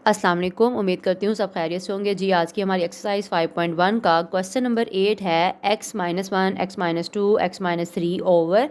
अस्सलाम वालेकुम। उम्मीद करती हूँ सब खैरियत से होंगे जी। आज की हमारी एक्सरसाइज 5.1 का क्वेश्चन नंबर 8 है x-1, x-2, x-3 over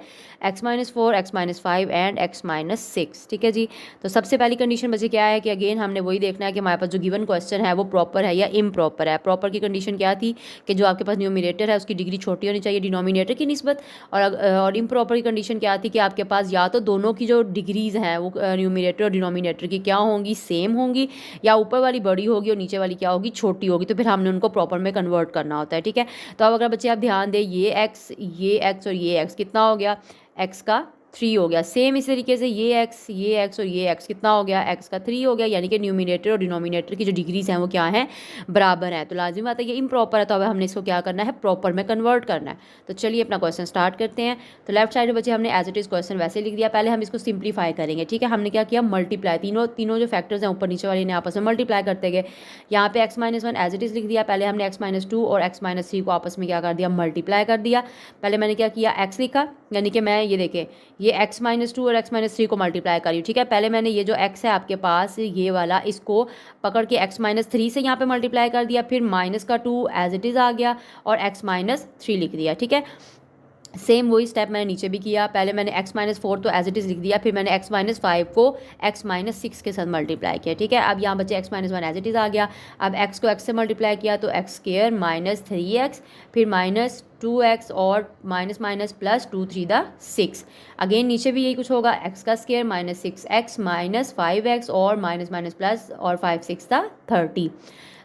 x-4, x-5 and x-6। ठीक है जी। तो सबसे पहली कंडीशन बच्चे क्या है कि अगेन हमने वही देखना है कि हमारे पास जो गिवन क्वेश्चन है वो प्रॉपर है या इम्प्रॉपर है। प्रॉपर की कंडीशन क्या थी कि जो आपके पास न्यूमिनेटर है उसकी डिग्री छोटी होनी चाहिए डिनोमिनेटर की निस्बत, और इम्प्रॉपर की कंडीशन क्या थी कि आपके पास या तो दोनों की जो डिग्रीज़ हैं वो न्यूमिनेटर और डिनोमिनेटर की क्या होंगी, सेम होंगी, या ऊपर वाली बड़ी होगी और नीचे वाली क्या होगी, छोटी होगी। तो फिर हमने उनको प्रॉपर में कन्वर्ट करना होता है। ठीक है। तो अब अगर बच्चे आप ध्यान दें, ये एक्स और ये एक्स कितना हो गया, एक्स का 3 हो गया। सेम इस तरीके से ये एक्स और ये एक्स कितना हो गया, एक्स का 3 हो गया। यानी कि न्यूमिनेटर और डिनोमिनेटर की जो डिग्रीज हैं वो क्या है, बराबर है। तो लाजिम बात है ये इम्प्रॉपर है, तो अब हमने इसको क्या करना है, प्रॉपर में कन्वर्ट करना है। तो चलिए अपना क्वेश्चन स्टार्ट करते हैं। तो लेफ्ट साइड में बच्चे हमने एज इट इज़ क्वेश्चन वैसे लिख दिया। पहले हम इसको सिंप्लीफाई करेंगे। ठीक है। हमने क्या किया, मल्टीप्लाई, तीनों जो फैक्टर्स हैं ऊपर नीचे वाले ने आपस में मल्टीप्लाई करते गए। यहाँ पे x-1 एज इट इज़ लिख दिया। पहले हमने x-2 और x-3 को आपस में क्या कर दिया, मल्टीप्लाई कर दिया। पहले मैंने क्या किया, x लिखा, यानी कि मैं ये देखें ये x-2 और x-3 को मल्टीप्लाई करी। ठीक है। पहले मैंने ये जो x है आपके पास ये वाला, इसको पकड़ के x-3 से यहाँ पे मल्टीप्लाई कर दिया, फिर -2 एज इट इज़ आ गया और x-3 लिख दिया। ठीक है। सेम वही स्टेप मैंने नीचे भी किया। पहले मैंने x-4 तो एज इट इज़ लिख दिया, फिर मैंने x-5 को x-6 के साथ मल्टीप्लाई किया। ठीक है। अब यहाँ बचे x-1 एज इट इज़ आ गया। अब x को x से मल्टीप्लाई किया तो x² -3x, फिर -2x और minus minus plus 2 3 the 6। Again नीचे भी यही कुछ होगा, x का स्क्वायर -6x -5x और माइनस माइनस प्लस और 5 6 द 30।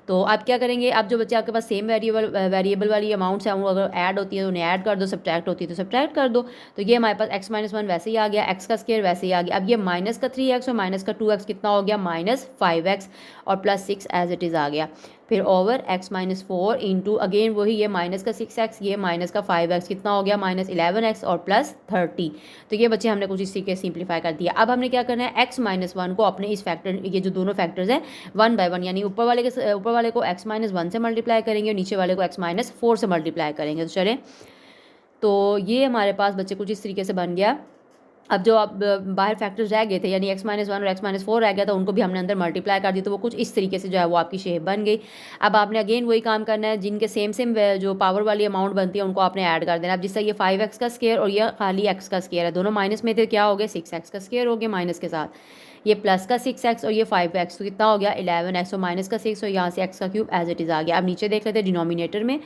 तो आप क्या करेंगे, अब जो बच्चे आपके पास सेम वेरिएबल वाली अमाउंट्स हैं वो अगर ऐड होती है तो उन्हें ऐड कर दो, सब्ट्रैक्ट होती है तो सब्ट्रैक्ट कर दो। तो ये हमारे पास x-1 वैसे ही आ गया, x का स्क्वायर वैसे ही आ गया। अब ये माइनस का 3x और माइनस का 2x कितना हो गया, -5x और +6 एज इट इज़ आ गया। फिर ओवर x-4 इंटू अगेन वही ये माइनस का 6x, ये माइनस का 5x कितना हो गया, -11x और +30। तो ये बच्चे हमने कुछ इस तरीके से सिंप्लीफाई कर दिया। अब हमने क्या करना है, x-1 को अपने इस फैक्टर, ये जो दोनों फैक्टर्स हैं 1 बाय 1, यानी ऊपर वाले को x-1 से मल्टीप्लाई करेंगे और नीचे वाले को x-4 से मल्टीप्लाई करेंगे। तो चलें, तो ये हमारे पास बच्चे कुछ इस तरीके से बन गया। अब जो अब बाहर फैक्टर्स रह गए थे, यानी x-1 और x-4 रह गया था, उनको भी हमने अंदर मल्टीप्लाई कर दिया। तो वो कुछ इस तरीके से जो है वो आपकी शेप बन गई। अब आपने अगेन वही काम करना है, जिनके सेम जो पावर वाली अमाउंट बनती है उनको आपने ऐड कर देना। अब जिससे ये 5x का स्क्वायर और ये खाली x का स्क्वायर है, दोनों माइनस में थे, क्या हो गए, 6x का स्क्वायर हो गया माइनस के साथ, ये प्लस का 6x और ये 5x, तो कितना हो गया 11x और माइनस का 6 और यहाँ से x का क्यूब एज इट इज़ आ गया। अब नीचे देख लेते हैं डिनोमिनेटर में,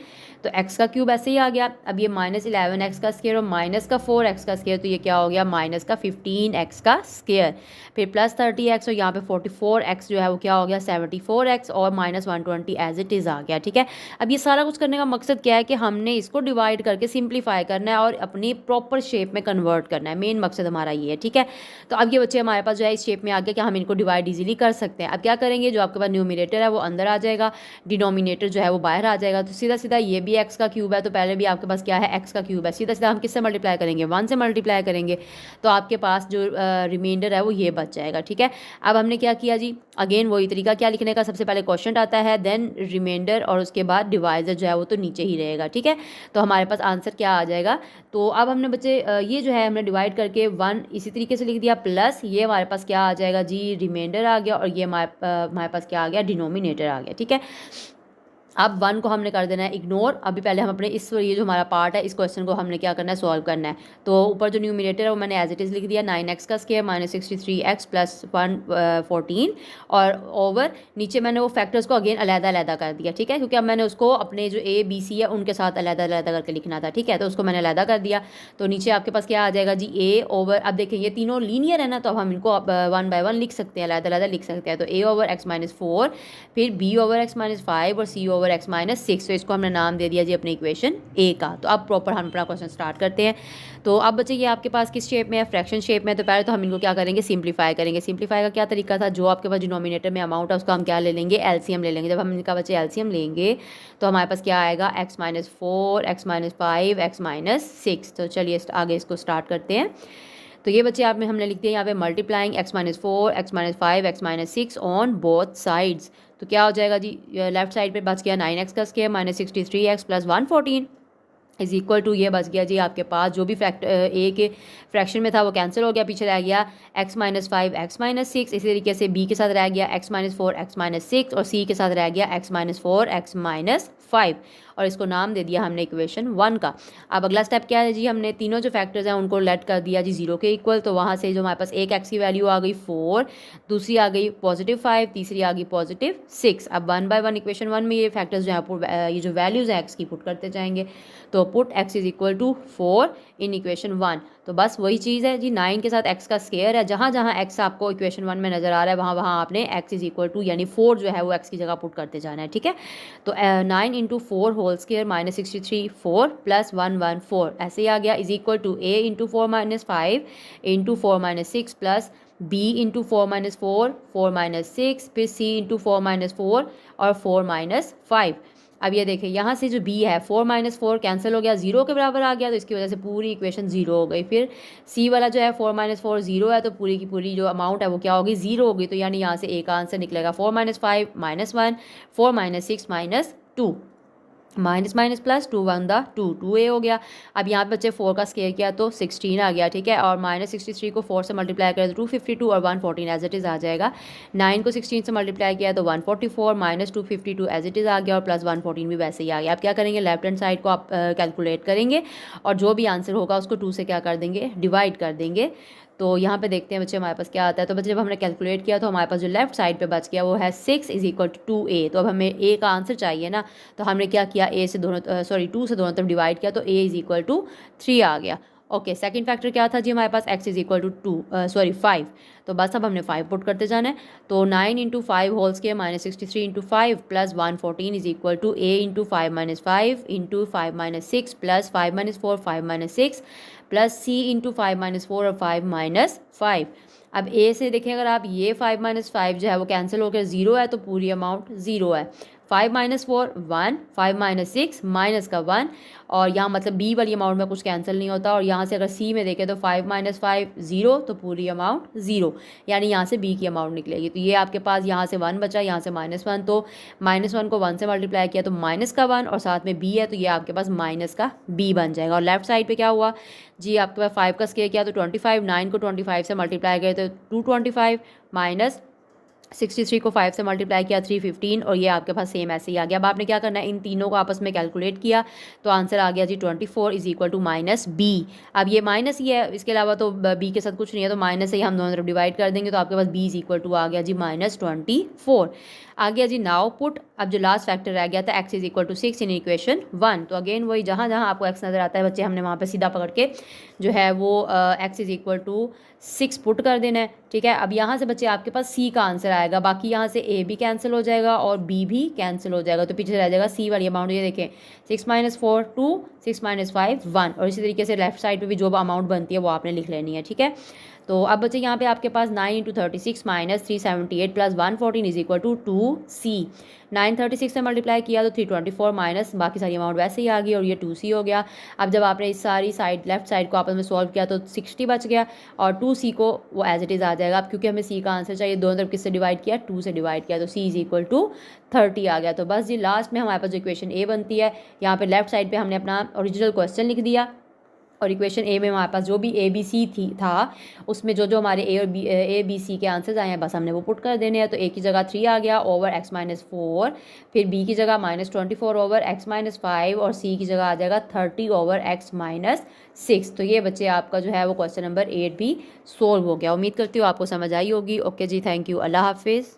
तो x का क्यूब ऐसे ही आ गया। अब ये -11x का स्क्वायर और माइनस का 4x का स्क्वायर, तो ये क्या हो गया, माइनस का 15x का स्क्वायर, फिर +30x और यहाँ पे 44x जो है वो क्या हो गया, 74x और -120 एज इट इज़ आ गया। ठीक है। अब ये सारा कुछ करने का मकसद क्या है कि हमने इसको डिवाइड करके सिंप्लीफाई करना है और अपनी प्रॉपर शेप में कन्वर्ट करना है। मेन मकसद हमारा ये है। ठीक है। तो अब ये बच्चे हमारे पास जो है इस शेप में आ गया कि हम इनको डिवाइड इजीली कर सकते हैं। अब क्या करेंगे, जो आपके पास न्यूमिनेटर है वो अंदर आ जाएगा, डिनोमिनेटर जो है वो बाहर आ जाएगा। तो सीधा सीधा ये भी x का क्यूब है, तो पहले भी आपके पास क्या है, x का क्यूब है, सीधा सीधा हम किससे मल्टीप्लाई करेंगे, 1 से मल्टीप्लाई करेंगे। तो आपके पास जो रिमाइंडर है वो ये बच जाएगा। ठीक है। अब हमने क्या किया जी, अगेन वही तरीका क्या लिखने का, सबसे पहले क्वेश्चन आता है, देन रिमाइंडर और उसके बाद डिवाइजर जो है वो तो नीचे ही रहेगा। ठीक है। तो हमारे पास आंसर क्या आ जाएगा, तो अब हमने बच्चे ये जो है हमने डिवाइड करके 1 इसी तरीके से लिख दिया, प्लस ये हमारे पास क्या आ जाएगा जी, रिमाइंडर आ गया, और ये हमारे पास क्या आ गया, डिनोमिनेटर आ गया। ठीक है। अब 1 को हमने कर देना है इग्नोर। अभी पहले हम अपने इस ये जो हमारा पार्ट है इस क्वेश्चन को हमने क्या करना है, सॉल्व करना है। तो ऊपर जो न्यूमिनेटर है वो मैंने एज इट इज़ लिख दिया, 9x का स्क्वायर -63x + 114 और ओवर नीचे मैंने वो फैक्टर्स को अगेन अलग-अलग कर दिया। ठीक है। क्योंकि अब मैंने उसको अपने जो a b c है उनके साथ अलग-अलग करके लिखना था। ठीक है। तो उसको मैंने अलग कर दिया। तो नीचे आपके पास क्या आ जाएगा जी, a ओवर, अब देखिए ये तीनों लीनियर है ना, तो अब हम इनको 1 बाय 1 लिख सकते हैं, अलग-अलग लिख सकते हैं। तो a ओवर x-4, फिर b ओवर x-5 और c ओवर x-6। तो इसको हमने नाम दे दिया जी अपनी इक्वेशन ए का। तो अब प्रॉपर हम अपना क्वेश्चन स्टार्ट करते हैं। तो अब बच्चे ये आपके पास किस शेप में है, फ्रैक्शन शेप में। तो पहले तो हम इनको क्या करेंगे, सिंप्लीफाई करेंगे। सिंप्लीफाई का क्या तरीका था, जो आपके पास डिनोमिनेटर में अमाउंट है उसका हम क्या ले लेंगे, एलसीएम ले लेंगे। जब हम इनका बच्चे एलसीएम लेंगे तो हमारे पास क्या आएगा, x-4 x-5 x-6। तो चलिए आगे इसको स्टार्ट करते हैं। तो ये बच्चे आप में हमने लिख दिया यहाँ पे multiplying x-4 x-5 x-6 on both sides. तो क्या हो जाएगा जी, लेफ्ट साइड पे बच गया 9x का square -63x + 114 is equal to, ये बच गया जी आपके पास जो भी ए के फ्रैक्शन में था वो कैंसिल हो गया, पीछे रह गया x माइनस 5 x माइनस 6। इसी तरीके से b के साथ रह गया x माइनस 4 x माइनस 6 और c के साथ रह गया x माइनस 4 x माइनस 5 और इसको नाम दे दिया हमने इक्वेशन 1 का। अब अगला स्टेप क्या है जी, हमने तीनों जो फैक्टर्स हैं उनको लेट कर दिया जी 0 के इक्वल। तो वहाँ से जो हमारे पास एक x की वैल्यू आ गई 4, दूसरी आ गई +5, तीसरी आ गई +6। अब 1 बाय 1 इक्वेशन 1 में ये फैक्टर्स जो है ये जो वैल्यूज़ हैं x की पुट करते जाएंगे। तो put x is equal to 4 in equation 1। तो बस वही चीज़ है जी, 9 के साथ x का स्केयर है, जहाँ जहाँ x आपको इक्वेशन 1 में नज़र आ रहा है वहाँ वहाँ आपने x इज इक्वल टू यानी 4 जो है वो x की जगह पुट करते जाना है, ठीक है। तो 9 into 4 whole square minus 63 4 plus 1 1 4 ऐसे ही आ गया, is equal to a into 4 minus 5 into 4 minus 6 plus b into 4 minus 4 4 minus 6 फिर c इंटू 4 माइनस 4 और 4 माइनस 5। अब ये देखिए यहाँ से जो b है 4 माइनस 4 कैंसिल हो गया, 0 के बराबर आ गया, तो इसकी वजह से पूरी इक्वेशन 0 हो गई। फिर c वाला जो है 4 माइनस 4 0 है, तो पूरी की पूरी जो अमाउंट है वो क्या होगी 0 होगी। तो यानी यहाँ से a का आंसर निकलेगा 4 minus 5 minus 1 4 minus 6 minus 2 minus minus plus 2 1 the 2 2a हो गया। अब यहाँ पे बच्चे 4 का स्केयर किया तो 16 आ गया, ठीक है। और माइनस 63 को 4 से मल्टीप्लाई करें तो 252 और 114 एज इट इज़ आ जाएगा। 9 को 16 से मल्टीप्लाई किया तो 144 माइनस 252 एज इट इज़ आ गया और प्लस 114 भी वैसे ही आ गया। आप क्या करेंगे, लेफ्ट हैंड साइड को आप कैलकुलेट करेंगे और जो भी आंसर होगा उसको 2 से क्या कर देंगे, डिवाइड कर देंगे। तो यहाँ पे देखते हैं बच्चे हमारे पास क्या आता है। तो बच्चे जब हमने कैलकुलेट किया तो हमारे पास जो लेफ्ट साइड पे बच गया वो है 6 इज इक्वल टू 2a। तो अब हमें a का आंसर चाहिए ना, तो हमने क्या किया, a से दोनों 2 से दोनों तरफ डिवाइड किया तो a इज इक्वल टू 3 आ गया। ओके, सेकंड फैक्टर क्या था जी हमारे पास, x इज इक्वल टू 5। तो बस अब हमने 5 पुट करते जाना है। तो 9 into 5 whole square minus 63 into 5 plus 114 is equal to a into 5 minus 5 into 5 minus 6 plus 5 minus 4 5 minus 6 plus c into 5 minus 4 और 5 माइनस 5। अब a से देखें अगर आप, ये 5 माइनस 5 जो है वो कैंसिल होकर 0 है, तो पूरी अमाउंट 0 है। 5 माइनस 4 1 5 माइनस 6 माइनस का 1 और यहाँ मतलब b वाली अमाउंट में कुछ कैंसिल नहीं होता। और यहाँ से अगर c में देखें तो 5 माइनस 5 0, तो पूरी अमाउंट 0, यानी यहाँ से b की अमाउंट निकलेगी। तो ये आपके पास यहाँ से 1 बचा, यहाँ से -1, तो -1 को 1 से मल्टीप्लाई किया तो माइनस का 1 और साथ में b है तो ये आपके पास माइनस का b बन जाएगा। और लेफ्ट साइड पे क्या हुआ जी, आपके पास 5 का स्केयर किया तो 25, 9 को 25 से मल्टीप्लाई किया तो 225 माइनस 63 को 5 से मल्टीप्लाई किया 315 और ये आपके पास सेम ऐसे ही आ गया। अब आपने क्या करना है, इन तीनों को आपस में कैलकुलेट किया तो आंसर आ गया जी 24 is equal to minus B. अब ये माइनस ही है, इसके अलावा तो बी के साथ कुछ नहीं है, तो माइनस से ही हम दोनों तरफ डिवाइड कर देंगे तो आपके पास बी इज इक्वल टू आ गया जी -24 आ गया जी। नाउ पुट, अब जो लास्ट फैक्टर रह गया था x is equal to 6 in equation 1। तो अगेन वही, जहाँ जहाँ आपको x नज़र आता है बच्चे हमने वहाँ पे सीधा पकड़ के जो है वो x is equal to 6 put कर देना है, ठीक है। अब यहाँ से बच्चे आपके पास c का आंसर आएगा, बाकी यहाँ से a भी कैंसिल हो जाएगा और b भी कैंसिल हो जाएगा, तो पीछे रह जाएगा c वाली अमाउंट। ये देखें 6 माइनस 4 2 6 माइनस 5 1 और इसी तरीके से लेफ्ट साइड पे भी जो अमाउंट बनती है वो आपने लिख लेनी है, ठीक है। तो अब बच्चे यहाँ पे आपके पास 9 into 36 minus 378 plus 114 is equal to 2c। 936 से मल्टीप्लाई किया तो 324 माइनस बाकी सारी अमाउंट वैसे ही आ गई और ये 2c हो गया। अब जब आपने इस सारी साइड लेफ्ट साइड को आपस में सॉल्व किया तो 60 बच गया और 2c को वो एज इट इज़ आ जाएगा। अब क्योंकि हमें c का आंसर चाहिए, दोनों तरफ किससे डिवाइड किया, 2 से डिवाइड किया, तो c इज इक्वल टू 30 आ गया। तो बस जी लास्ट में हमारे पास जो इक्वेशन a बनती है, यहाँ पे लेफ्ट साइड पे हमने अपना ओरिजिनल क्वेश्चन लिख दिया और इक्वेशन ए में हमारे पास जो भी ए बी सी था उसमें जो जो हमारे ए बी सी के आंसर्स आए हैं बस हमने वो पुट कर देने हैं। तो ए की जगह 3 आ गया ओवर x माइनस 4, फिर बी की जगह -24 ओवर x माइनस 5 और सी की जगह आ जाएगा 30 ओवर x माइनस 6। तो ये बच्चे आपका जो है वो क्वेश्चन नंबर 8 भी सोल्व हो गया। उम्मीद करती हूँ आपको समझ आई होगी। ओके जी, थैंक यू, अल्लाह हाफिज़।